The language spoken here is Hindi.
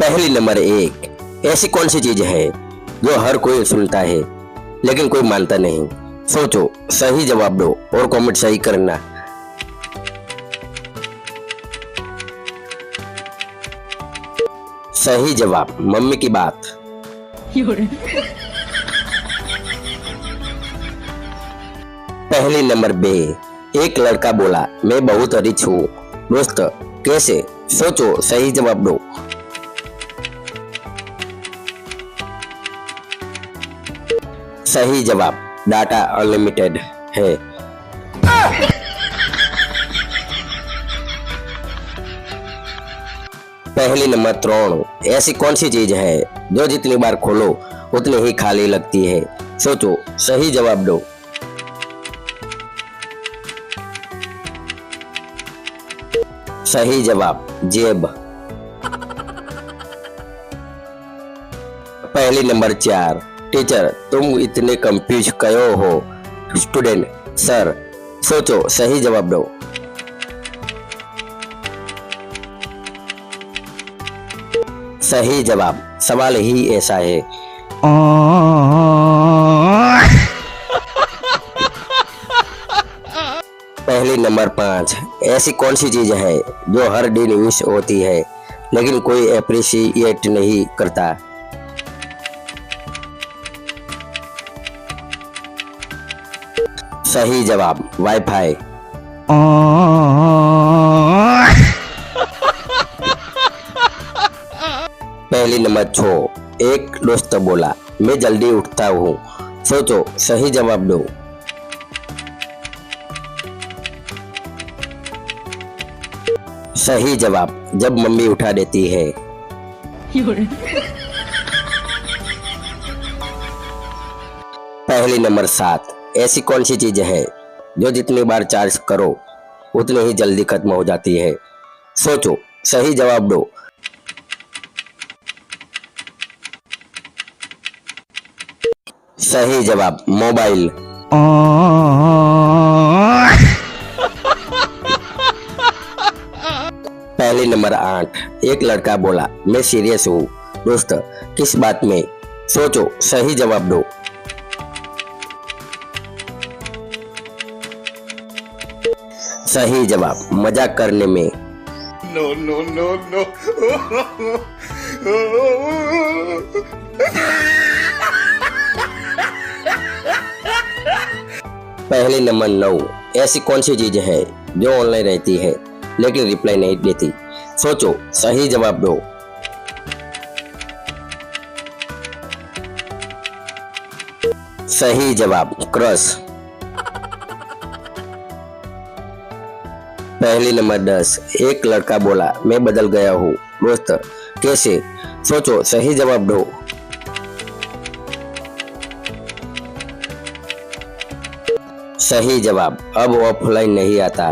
पहली नंबर एक, ऐसी कौन सी चीज है जो हर कोई सुनता है लेकिन कोई मानता नहीं? सोचो, सही जवाब दो और कमेंट सही करना। सही जवाब, मम्मी की बात। पहली नंबर बे, एक लड़का बोला मैं बहुत रिच हूँ। दोस्त, कैसे? सोचो, सही जवाब दो। सही जवाब, डाटा अनलिमिटेड है। पहली नंबर 3, ऐसी कौन सी चीज है जो जितनी बार खोलो उतनी ही खाली लगती है? सोचो, सही जवाब दो। सही जवाब, जेब। पहली नंबर 4, टीचर तुम इतने कंफ्यूज क्यों हो? Student, sir. सोचो, सही जवाब दो। सही जवाब, सवाल ही ऐसा है। पहली नंबर 5, ऐसी कौन सी चीज है जो हर दिन यूज होती है लेकिन कोई अप्रिशिएट नहीं करता? सही जवाब, वाईफाई। पहली नंबर 6, एक दोस्त बोला मैं जल्दी उठता हूँ। सोचो, सही जवाब दो। सही जवाब, जब मम्मी उठा देती है। पहली नंबर 7, ऐसी कौन सी चीज है जो जितनी बार चार्ज करो उतनी ही जल्दी खत्म हो जाती है? सोचो, सही जवाब दो। सही जवाब, मोबाइल। पहली नंबर 8, एक लड़का बोला मैं सीरियस हूँ। दोस्त, किस बात में? सोचो, सही जवाब दो। सही जवाब, मजाक करने में। No, no, no, no. पहली नंबर 9, ऐसी कौन सी चीज है जो ऑनलाइन रहती है लेकिन रिप्लाई नहीं देती? सोचो, सही जवाब दो। सही जवाब, क्रश। पहली नंबर 10, एक लड़का बोला मैं बदल गया हूँ। दोस्त, कैसे? सोचो, सही जवाब दो। सही जवाब, अब ऑफलाइन नहीं आता।